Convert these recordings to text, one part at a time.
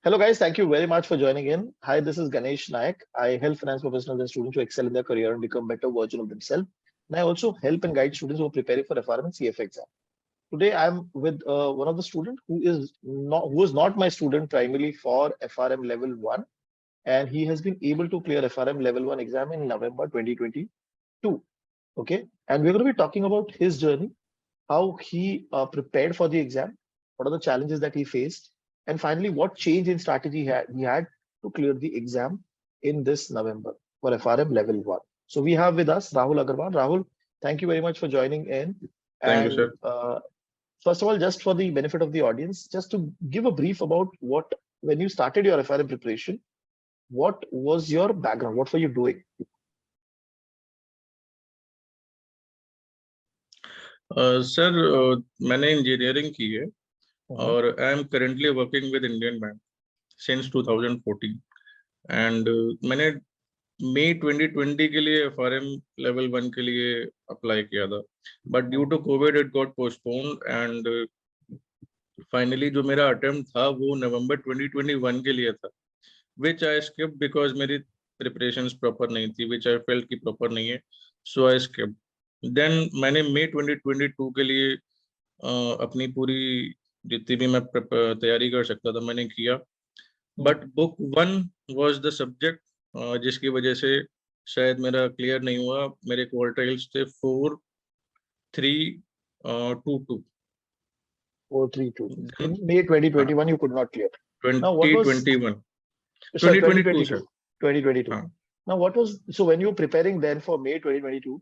Hello, guys. Thank you very much for joining in. Hi, this is Ganesh Nayak. I help finance professionals and students to excel in their career and become better version of themselves. And I also help and guide students who are preparing for FRM and CFA exam. Today, I'm with one of the student who is not my student primarily for FRM level one, and he has been able to clear FRM level one exam in November 2022. Okay, and we're going to be talking about his journey, how he prepared for the exam, what are the challenges that he faced, and finally, what change in strategy he had to clear the exam in this November for FRM level one. So we have with us Rahul Agarwal. Rahul, thank you very much for joining in. Thank you, And sir. first of all, just for the benefit of the audience, just to give a brief about when you started your FRM preparation, what was your background? What were you doing? Sir मैंने engineering की है Mhm. और I am currently working with Indian bank since 2014 and मैंने मई 2020 के लिए FRM level 1 के लिए apply किया था, but due to Covid it got postponed and finally जो मेरा अटेम्प्ट था वो नवंबर 2021 के लिए था, विच आई स्किप बिकॉज मेरी प्रिपरेशंस प्रॉपर नहीं थी, विच आई फेल्ट की प्रॉपर नहीं है, सो आई स्किप। देन मैंने मई 2022 के लिए अपनी पूरी जितनी भी मैं तैयारी कर सकता था मैंने किया, but book one was the subject जिसकी वजह से शायद मेरा क्लियर नहीं हुआ। मेरे क्वार्टाइल्स थे 4-3-2-2। 432. In May 2021, you could not clear. Now, what was 2021 sorry 2022 2022? Sir. 2022. हाँ Now, what was so when you were preparing then for May 2022?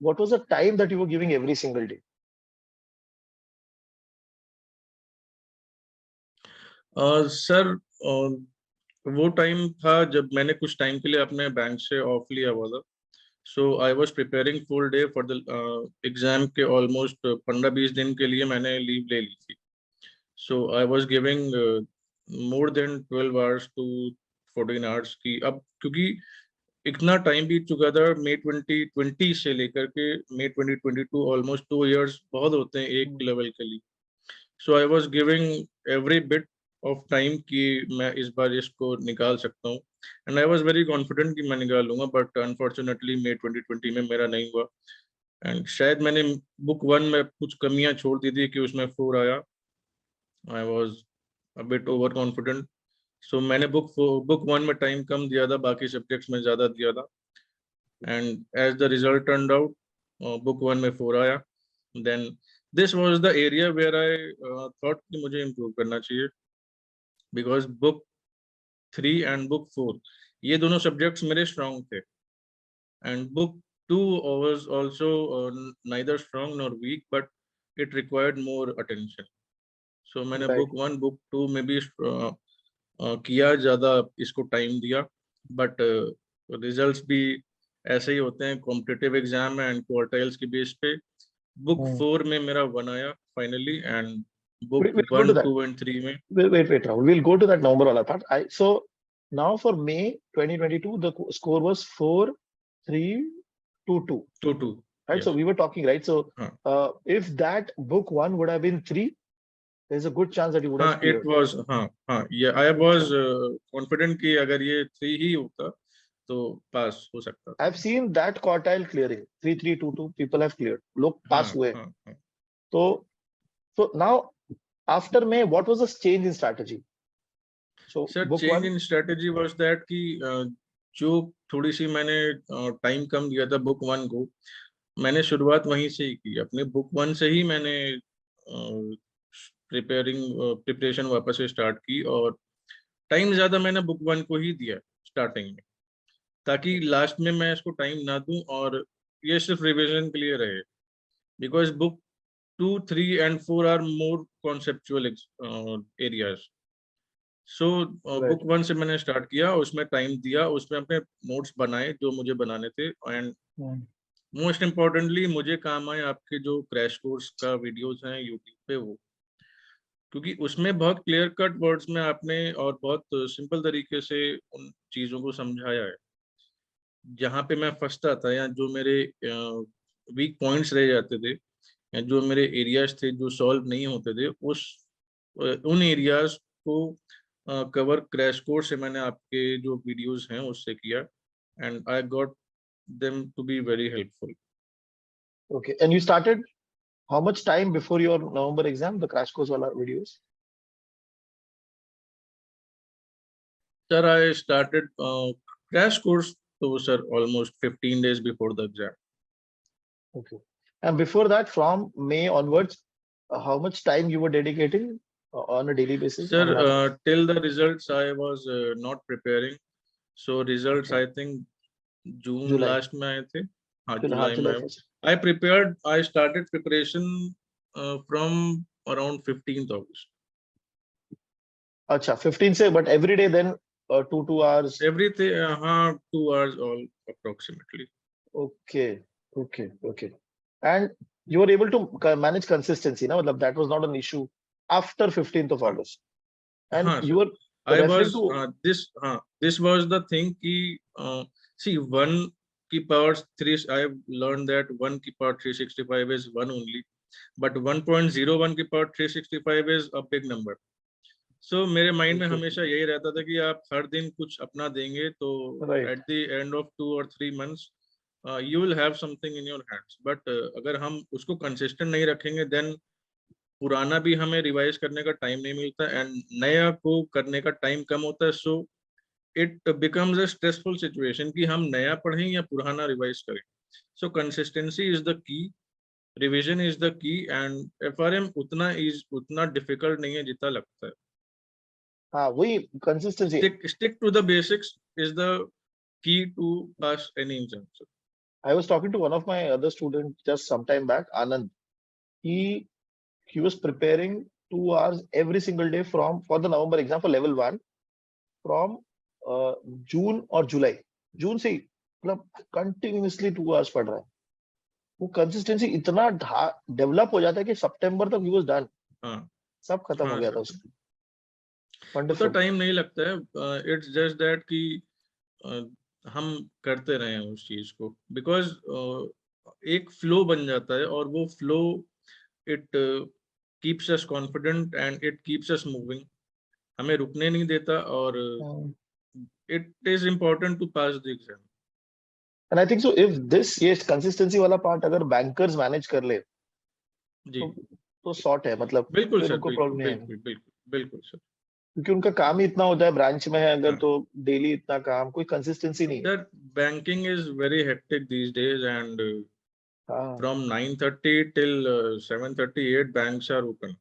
What was the time that you were giving every single day? Sir वो time था जब मैंने कुछ time के लिए अपने bank से ऑफ लिया हुआ था, so I was preparing full day for the exam के ऑलमोस्ट 15-20 दिन के लिए मैंने लीव ले ली थी। So I was giving more than 12 hours to 14 hours की। अब क्योंकि इतना टाइम बीत चुका था मई 2020 से लेकर के मई 2022, ऑलमोस्ट 2 इयर्स बहुत होते हैं एक लेवल के लिए। So I was giving every bit of time कि मैं इस बार इसको निकाल सकता हूँ, and I was very confident कि मैं निकाल लूंगा, बट अनफॉर्चुनेटली मई 2020 में मेरा नहीं हुआ। एंड शायद मैंने बुक वन में कुछ कमियां छोड़ दी थी कि उसमें 4 आया। I was a bit overconfident, so मैंने बुक वन में टाइम कम दिया था, बाकी सब्जेक्ट्स में ज्यादा दिया था, and as the result turned out book one में 4 आया। Then this was the area where I thought कि मुझे इम्प्रूव करना चाहिए, बिकॉज बुक 3 एंड बुक 4 ये दोनों सब्जेक्ट्स मेरे स्ट्रॉन्ग थे, and book 2 was also neither strong nor weak, but it required more attention. So मैंने Right. बुक 1 बुक 2 में भी किया, ज्यादा इसको टाइम दिया, बट रिजल्ट्स भी ऐसे ही होते हैं, कॉम्पिटिटिव एग्जाम है एंड क्वार्टाइल्स के बेस पे। Book Hmm. 4 में मेरा 1 आया finally, and book We'll go to 1 that. 2 and 3 में Wait, Rahul. We'll go to that number wala part. So now for May 2022, the score was 4-3-2-2. 2-2। Right. So yes. we were talking, right? So हाँ if that book one would have been 3, there's a good chance that you would हाँ have it cleared. Was, हाँ हाँ ये I was So confident कि अगर ये 3 ही होता तो पास हो सकता था। I've seen that quartile clearing 3-3-2-2. People have cleared. Look हाँ pass हुए. हाँ हाँ So now after May, what was the change in strategy? So sir, book change one. In strategy was that कि जो थोड़ी सी मैंने टाइम कम दिया था बुक वन को, मैंने शुरुआत वहीं से ही की, अपने बुक वन से ही मैंने प्रिपरेशन वापस से स्टार्ट की, और टाइम ज्यादा मैंने बुक वन को ही दिया स्टार्टिंग में, ताकि लास्ट में मैं इसको टाइम ना दूं और ये सिर्फ रिवीजन के लिए रहे, because book 2 3 and 4 are more conceptual areas. So Right. Book one से मैंने स्टार्ट किया, उसमें टाइम दिया, उसमें अपने नोट्स बनाए जो मुझे बनाने थे, एंड Hmm. मोस्ट इम्पोर्टेंटली मुझे काम आए आपके जो क्रैश कोर्स का वीडियोस हैं यूट्यूब पे, वो क्योंकि उसमें बहुत क्लियर कट वर्ड्स में आपने और बहुत सिंपल तरीके से उन चीज़ों को समझाया है। जहाँ पे मैं फंसता था या जो मेरे वीक पॉइंट्स रह जाते थे या जो मेरे एरियाज थे जो सॉल्व नहीं होते थे, उन एरियाज को कवर क्रैश कोर्स से मैंने आपके जो वीडियोस हैं उससे किया, and I got them to be very helpful. Okay. And you started how much time before your November exam, the crash course wala videos? Sir, I started crash course to sir almost 15 days before the exam. Okay. And before that, from May onwards, how much time you were dedicating on a daily basis? On an average? Sir, till the results I was not preparing. So results Okay. I think June July. last में आए थे. हाँ, July, July July में. first. I started preparation from around 15th August. Acha, 15 say, but every day then 2 hours. Everything, हाँ, 2 hours all approximately. Okay, okay, okay. And you were able to manage consistency, now that was not an issue after 15th of August. And हाँ, you sir. were I referring was to this was the thing कि see 1 की power 3. I've learned that 1 की power 365 is 1 only, but 1.01 की power 365 is a big number. So मेरे mind में Okay. हमेशा यही रहता था कि आप हर दिन कुछ अपना देंगे तो Right. at the end of 2 or 3 months you will have something in your hands. But अगर हम उसको consistent नहीं रखेंगे then पुराना भी हमें रिवाइज करने का टाइम नहीं मिलता एंड नया को करने का टाइम कम होता है. So it becomes a stressful situation कि हम नया पढ़ें या पुराना रिवाइज करें. So consistency is the key, revision is the key, and FRM उतना डिफिकल्ट नहीं है जितना लगता है. हाँ, वही consistency. Stick to the basics is the key to pass any exam. I was talking to one of my other students just some time back, Anand. He was preparing 2 hours every single day for the November exam for level 1 from June or July. June से मतलब continuously 2 hours पढ़ रहा है. वो consistency इतना develop हो जाता है कि सितंबर तक he was done. हाँ, सब खत्म हो गया था उसका. Wonderful. टाइम नहीं लगता है. इट्स जस्ट दैट कि हम करते रहे उस चीज को, बिकॉज एक फ्लो बन जाता है और वो flow it keeps us confident and it keeps us moving. हमें रुकने नहीं देता और it is important to pass the exam. And I think so if this ये consistency वाला part अगर bankers manage कर ले जी, तो सॉर्ट है. मतलब बिल्कुल फिर सर, उनको प्रॉब्लम नहीं है, बिल्कुल सर. क्योंकि उनका काम ही इतना होता है ब्रांच में है अगर, हाँ. तो डेली इतना काम, कोई कंसिस्टेंसी नहीं है. Sir, banking is very hectic these days and हाँ, from 9:30 till 7:38 banks are open.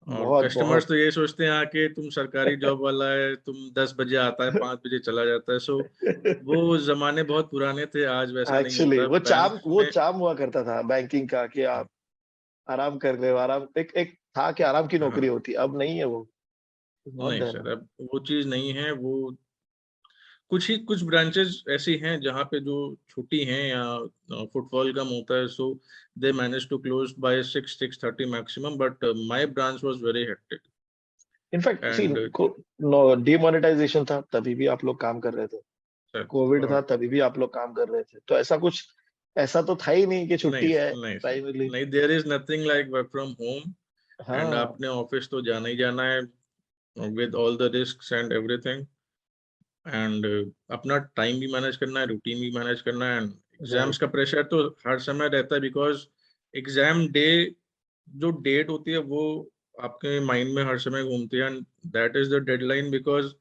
और बहुत कस्टमर्स बहुत तो ये सोचते हैं आके तुम सरकारी जॉब वाला है, तुम 10 बजे आता है 5 बजे चला जाता है. सो वो जमाने बहुत पुराने थे, आज वैसा नहीं एक्चुअली होता वो बैंक में. चाम हुआ करता था बैंकिंग का कि आप आराम कर रहे हो. आराम एक था कि आराम की नौकरी हाँ, होती, अब नहीं है वो. बहुत नहीं डर सर, है. अब वो चीज नहीं है. वो कुछ ब्रांचेस ऐसी हैं जहाँ पे जो छुट्टी हैं या फुटफॉल कम होता है, so they manage to close by 6-6:30 maximum, but my branch was very hectic. In fact see and demonetization था तभी भी आप लोग काम कर रहे थे, कोविड था तभी भी आप लोग काम कर रहे थे, तो ऐसा तो था ही नहीं कि नहीं छुट्टी है नहीं सर, प्राइमरली. नहीं, there is nothing like work from home. And हाँ, आपने ऑफिस तो जाना ही जाना है with all the risks and everything. And अपना टाइम भी मैनेज करना है, रूटीन भी मैनेज करना है, एंड एग्जाम्स राइट. का प्रेशर तो हर समय रहता है, बिकॉज एग्जाम डे जो डेट होती है वो आपके माइंड में हर समय घूमती है, and that is the deadline, because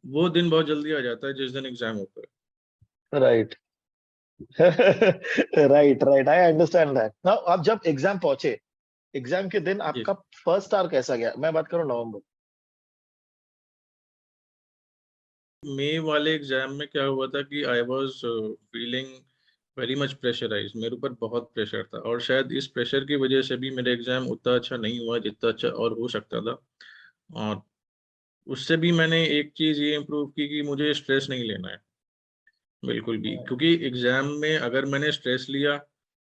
वो दिन बहुत जल्दी आ जाता है जिस दिन एग्जाम होता है. Right. Right, right, I understand that. Now आप जब एग्जाम पहुंचे, एग्जाम के दिन जी. आपका फर्स्ट आवर कैसा गया? मैं बात करूं नवंबर. मई वाले एग्जाम में क्या हुआ था कि I was feeling very much pressurise. मेरे ऊपर बहुत प्रेशर था और शायद इस प्रेशर की वजह से भी मेरा एग्जाम उतना अच्छा नहीं हुआ जितना अच्छा और हो सकता था. और उससे भी मैंने एक चीज ये इम्प्रूव की कि मुझे स्ट्रेस नहीं लेना है बिल्कुल भी, क्योंकि एग्जाम में अगर मैंने स्ट्रेस लिया,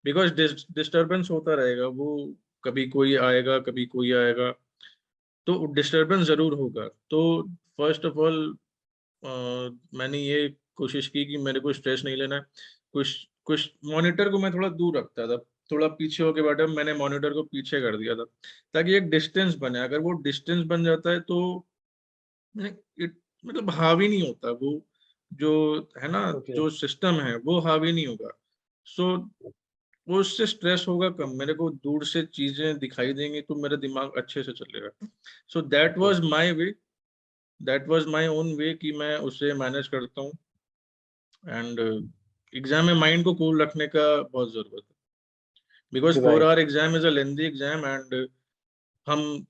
बिकॉज डिस्टरबेंस होता रहेगा, वो कभी कोई आएगा कभी कोई आएगा, तो डिस्टरबेंस जरूर होगा. तो फर्स्ट ऑफ ऑल मैंने ये कोशिश की कि मेरे को स्ट्रेस नहीं लेना है. कुछ कुछ मॉनिटर को मैं थोड़ा दूर रखता था, थोड़ा पीछे होके बैठा, मैंने मॉनिटर को पीछे कर दिया था ताकि एक डिस्टेंस बने. अगर वो डिस्टेंस बन जाता है तो नहीं, मतलब हावी नहीं होता वो, जो है ना, Okay. जो सिस्टम है वो हावी नहीं होगा। सो वो उससे स्ट्रेस होगा कम, मेरे को दूर से चीजें दिखाई देंगी तो मेरा दिमाग अच्छे से चलेगा। So that Okay. Was my way, that was my own way कि मैं उसे मैनेज करता हूँ। एंड एग्जाम में माइंड को कूल रखने का बहुत जरूरत है, because four Right. Our exam is a lengthy exam, and हम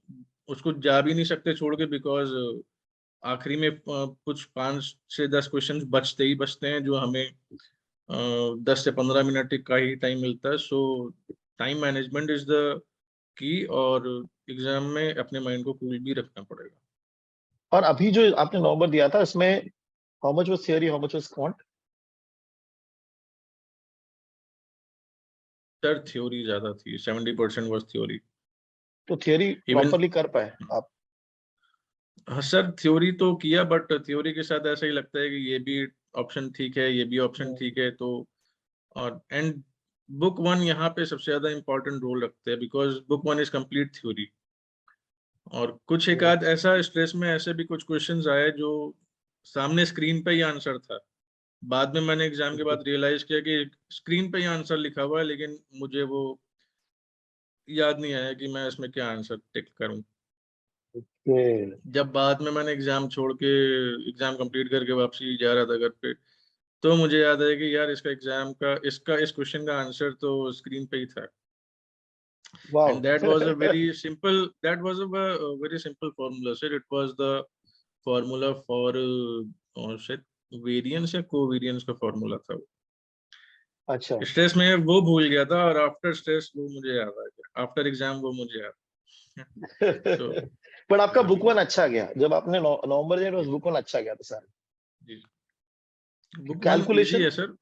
उसको जा भी नहीं सकते छोड़ के, बिकॉज आखिरी में कुछ 5 से 10 क्वेश्चंस बचते ही बचते हैं, जो हमें 10 से 15 मिनट का ही टाइम मिलता है। सो टाइम मैनेजमेंट इज द की, और एग्जाम में अपने माइंड को कूल भी रखना पड़ेगा। और अभी जो आपने नवंबर दिया था इसमें how much was theory, how much was quant? Sir theory ज्यादा थी, 70% वॉज थ्योरी। तो थियरी इवन, प्रॉपरली कर पाए आप? हाँ सर थ्योरी तो किया, बट थ्योरी के साथ ऐसा ही लगता है कि ये भी ऑप्शन ठीक है, ये भी ऑप्शन हम्म, ठीक है। तो और एंड बुक वन यहाँ पे सबसे ज्यादा इंपॉर्टेंट रोल रखते हैं, because book one is complete theory. और कुछ एक हम्म, आध ऐसा स्ट्रेस में ऐसे भी कुछ क्वेश्चंस आए जो सामने स्क्रीन पे ही आंसर था। बाद में मैंने एग्जाम के बाद रियलाइज किया कि स्क्रीन पे ही आंसर लिखा हुआ है, लेकिन मुझे वो याद नहीं आया कि मैं इसमें क्या आंसर टिक करूं। ओके। जब बाद में मैंने एग्जाम छोड़ के, एग्जाम कंप्लीट करके वापसी जा रहा था घर पे, तो मुझे याद आया कि यार इसका एग्जाम का, इसका इस क्वेश्चन का आंसर तो स्क्रीन पे ही था। Wow. And that was a very simple, that was a very simple formula, sir. It was the formula for शायद वेरियंस या कोवेरियंस का फॉर्मूला था वो। अच्छा। स्ट्रेस में वो भूल गया था, और आफ्टर स्ट्रेस वो मुझे याद आ गया, आफ्टर एग्जाम वो मुझे याद। तो बट आपका बस बुक वन अच्छा गया जब आपने नवंबर दिया, बुक वन अच्छा गया था सर। जी, बुक वन इजी कैलकुलेशन, है सर।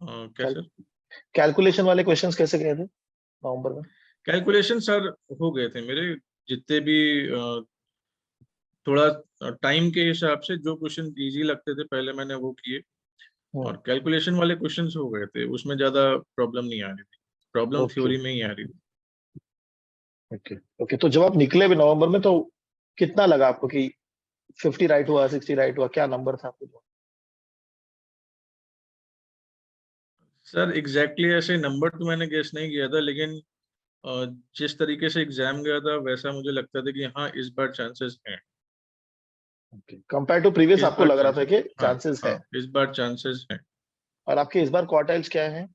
क्या सर? कैलकुलेशन वाले क्वेश्चंस कैसे गए थे नवंबर में? कैलकुलेशन सर हो गए थे मेरे, जितने भी थोड़ा टाइम के हिसाब से जो क्वेश्चन इजी लगते थे पहले मैंने वो किए, हम्म। और कैलकुलेशन वाले क्वेश्चंस हो गए थे, उसमें ज्यादा प्रॉब्लम नहीं आ रही थी, प्रॉब्लम ओके। थ्योरी में ही आ रही थी। ओके। ओके, तो जब आप निकले भी नवंबर में तो कितना लगा आपको कि 50 राइट हुआ, 60 राइट हुआ, क्या नंबर था आपको? सर एग्जैक्टली ऐसे नंबर तो मैंने गेस नहीं किया था, लेकिन अ, जिस तरीके से एग्जाम गया था वैसा मुझे लगता था कि हाँ इस बार चांसेस हैं, ओके, कंपेयर टू प्रीवियस इस आपको बार लग रहा था चांसेस, कि हाँ चांसेस है? हाँ इस बार चांसेस हैं। और आपके इस बार क्वार्टाइल्स क्या है?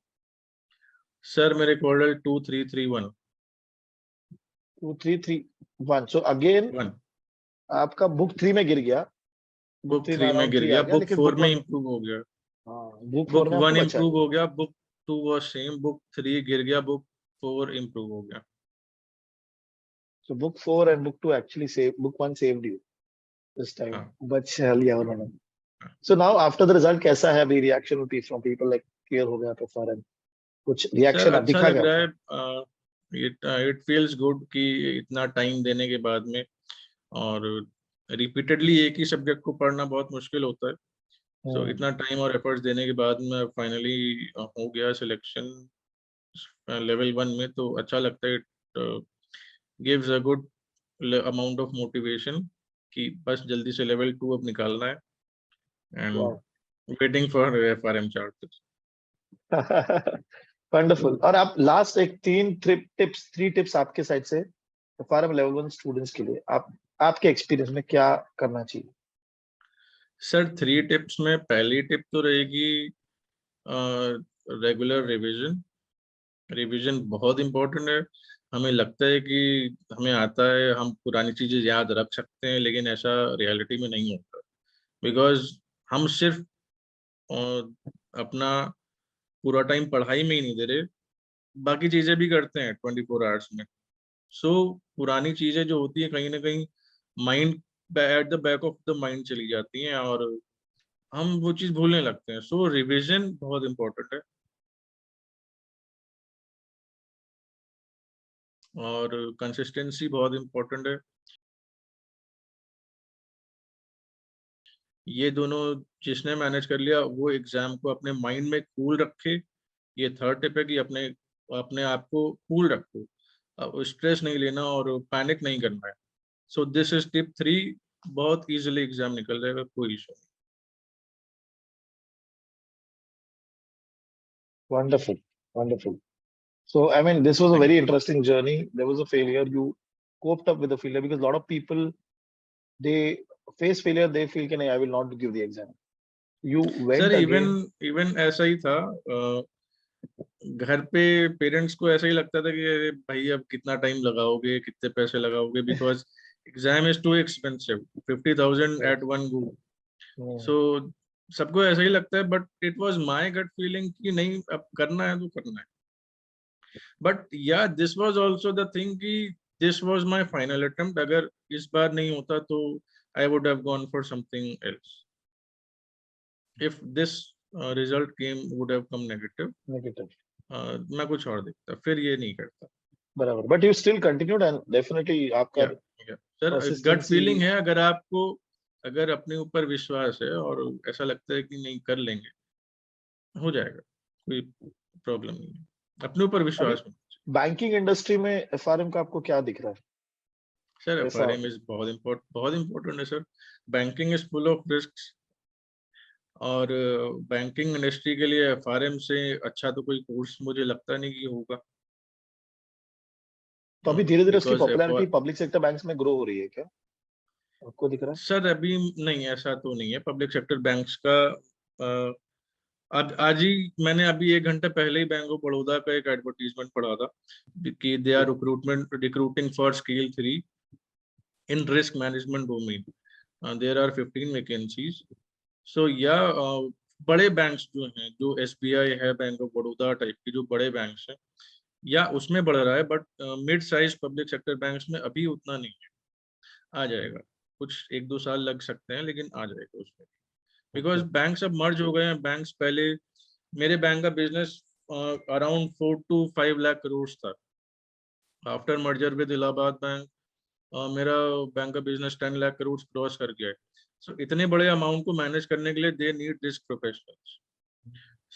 सर मेरे क्वार्टर 2331 2331। So again 1। आपका बुक थ्री में गिर गया। बुक बुक थ्री में 3 में अराउंड गिर 3 आ गया, गया, बुक लेकिन 4 बुक में वन, इम्प्रूव हो गया, हाँ बुक फोर बुक में आपको 1 बचा इम्प्रूव गया। हो गया, बुक 2 वॉज सेम, बुक 3 गिर गया, बुक 4 इम्प्रूव हो गया। So book four and book two actually save, book one saved you this time, हाँ बच लिया उन्होंने। हाँ। So now after the result कैसा है अभी रिएक्शन होती फ्रॉम पीपल, लाइक क्लियर हो गया पेपर एंड कुछ सर रिएक्शन अब अच्छा दिखा लग क्या रहा आपको? है, इट इट फील्स गुड कि इतना टाइम देने के बाद में, और रिपीटेडली एक ही सब्जेक्ट को पढ़ना बहुत मुश्किल होता है। सो हम्म। इतना टाइम और एफर्ट्स देने के बाद में फाइनली हो गया सिलेक्शन लेवल 1 में, तो अच्छा लगता है। It gives a good amount of motivation कि बस जल्दी से लेवल 2 अब निकालना है, एंड वाह। Waiting for FRM chart. Wonderful. और आप लास्ट एक थ्री टिप्स आपके साइड से फार्म लेवल वन स्टूडेंट्स के लिए, आप आपके एक्सपीरियंस में क्या करना चाहिए? सर 3 टिप्स में पहली टिप तो रहेगी रेगुलर रिवीजन। रिवीजन बहुत इंपॉर्टेंट है। हमें लगता है कि हमें आता है, हम पुरानी चीजें याद रख सकते हैं, लेकिन ऐसा रियलिटी में नहीं होता, बिकॉज हम सिर्फ अपना पूरा टाइम पढ़ाई में ही नहीं दे रहे, बाकी चीजें भी करते हैं 24 आवर्स में। सो पुरानी चीजें जो होती है कहीं ना कहीं mind, at the back of the mind चली जाती हैं, और हम वो चीज भूलने लगते हैं। सो रिवीजन बहुत इंपॉर्टेंट है, और कंसिस्टेंसी बहुत इंपॉर्टेंट है। ये दोनों जिसने मैनेज कर लिया वो एग्जाम को अपने माइंड में कूल रखे। ये थर्ड टिप है कि अपने अपने आप को कूल रखो, स्ट्रेस नहीं लेना और पैनिक नहीं करना है। सो दिस इज टिप 3, बहुत इजीली एग्जाम निकल जाएगा, कोई इशू नहीं। Wonderful, wonderful. So, I mean, this was a Thank very you. interesting journey. There was a failure. You coped up with the failure because a lot of people, they face failure. They feel, "Can I will not give the exam." You sir went even again. Even ऐसा ही था, घर पे parents को ऐसा ही लगता था कि अरे भाई अब कितना टाइम लगाओगे, कितने पैसे लगाओगे, because exam is too expensive, 50,000 Yes. At one go. Hmm. So सबको ऐसा ही लगता है, but it was my gut feeling कि नहीं, अब करना है तो करना है। But yeah this was also the thing कि this was my final attempt, अगर इस बार नहीं होता तो I would have gone for something else. If this result came would have come negative, Negative. मैं कुछ और देखता, फिर ये नहीं करता। बराबर. But you still continued and definitely आपका या सर गट persistency. फीलिंग है, अगर आपको अगर अपने ऊपर विश्वास है और ऐसा लगता है कि नहीं कर लेंगे, हो जाएगा, कोई प्रॉब्लम नहीं है, अपने ऊपर अभी विश्वास होना चाहिए। बैंकिंग इंडस्ट्री में एफआरएम का आपको क्या दिख रहा है? सर ऐसा एफआरएम इज बहुत इम्पोर्टेंट है sir. Banking is full of risk, और बैंकिंग इंडस्ट्री के लिए एफआरएम से अच्छा तो कोई कोर्स मुझे लगता नहीं कि होगा। तो अभी धीरे धीरे उसकी because popularity public sector banks में ग्रो हो रही है क्या? आपको दिख रहा है? सर अभी नहीं, ऐसा तो नहीं है पब्लिक सेक्टर बैंक्स का। आज ही मैंने अभी 1 घंटे पहले ही बैंक ऑफ बड़ौदा का एक एडवर्टीजमेंट पढ़ा था कि they are recruiting for scale 3 in risk management domain, there are 15 vacancies. So yeah बड़े बैंक्स जो हैं, जो एसबीआई है, बैंक ऑफ बड़ौदा टाइप के जो बड़े बैंक्स हैं, या उसमें बढ़ रहा है, but mid size public sector banks में अभी उतना नहीं है। आ जाएगा, कुछ 1-2 साल लग सकते हैं, लेकिन आ जाएगा उसमें, बिकॉज Okay. बैंक अब मर्ज हो गए हैं। बैंक्स पहले, मेरे बैंक का business around 4 to 5 lakh crore था। After merger with Allahabad bank, मेरा बैंक का बिजनेस 10 लाख करोड़ क्रॉस कर गया है। सो इतने बड़े अमाउंट को मैनेज करने के लिए they need risk professionals.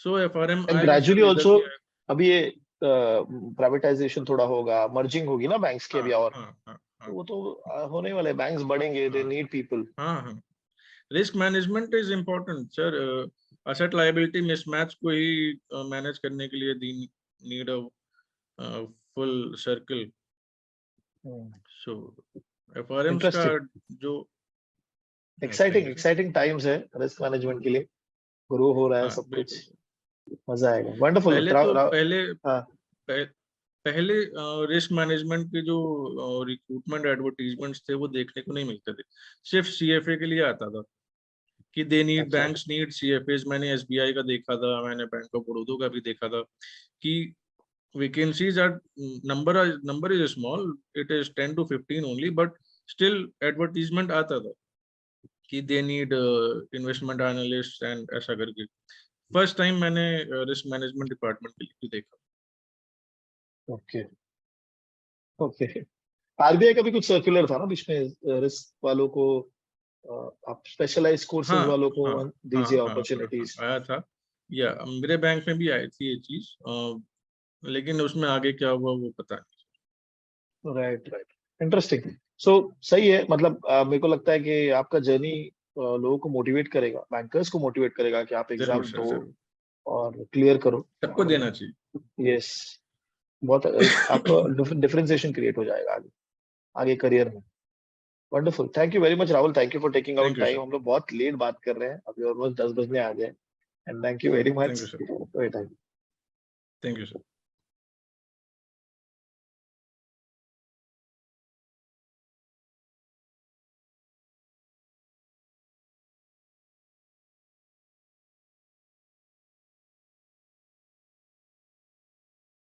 So FRM and आएगी सर, ग्रेजुअली इधर ऑल्सो भी आएगा। अभी ये प्राइवेटाइजेशन थोड़ा होगा, मर्जिंग होगी ना बैंक्स की हाँ अभी, और हाँ हाँ तो हाँ वो तो होने वाले, बैंक्स बढ़ेंगे, दे हाँ नीड पीपल. हाँ हाँ। Risk management is important sir. Asset liability mismatch को ही मैनेज करने के लिए दी नीड अ फुल सर्कल। सो एफआरएम्स का इंटरेस्टिंग, जो, thank exciting you sir. Exciting times है रिस्क मैनेजमेंट के लिए. ग्रो हो रहा है हाँ सब कुछ. बिल्कुल। मजा आएगा. वंडरफुल. पहले तो पहले हाँ. पह- पहले रिस्क मैनेजमेंट के जो रिक्रूटमेंट एडवर्टीजमेंट्स थे वो देखने को नहीं मिलते थे, सिर्फ सीएफए के लिए आता था कि दे नीड, अच्छा. Banks need CFS. मैंने एसबीआई का देखा था, मैंने बैंक ऑफ बड़ौदा का भी देखा था कि vacancies are, number is small, it is 10 to 15 only, but still advertisement आता था कि they need investment analyst and ऐसा करके। फर्स्ट टाइम मैंने रिस्क मैनेजमेंट डिपार्टमेंट के लिए देखा। ओके. ओके. आरबीआई का भी कुछ सर्कुलर था ना बीच में, रिस्क वालों को आप स्पेशलाइज कोर्सेज हाँ वालों को हाँ हाँ दीजिए हाँ हाँ हाँ, अपॉर्चुनिटीज. आया था। या मेरे बैंक में भी आई थी ये चीज, लेकिन उसमें आगे क्या हुआ वो पता नहीं। Right, right. इंटरेस्टिंग. सो सही है. मतलब मेरे को लगता है कि आपका जर्नी लोगों को मोटिवेट करेगा, बैंकर्स को मोटिवेट करेगा कि आप जरूर एग्जाम सर, दो जरूर, और क्लियर करो. सबको और देना चाहिए। यस, बहुत एक आपका डिफरेंशिएशन क्रिएट हो जाएगा आगे आगे करियर में. Wonderful. Thank you very much Rahul. Thank you for taking out thank you time. Sir. हम लोग बहुत लेट बात कर रहे हैं, अभी ऑलमोस्ट 10 बजने आ गए. And thank you very thank much you sir. For your time. Thank you sir.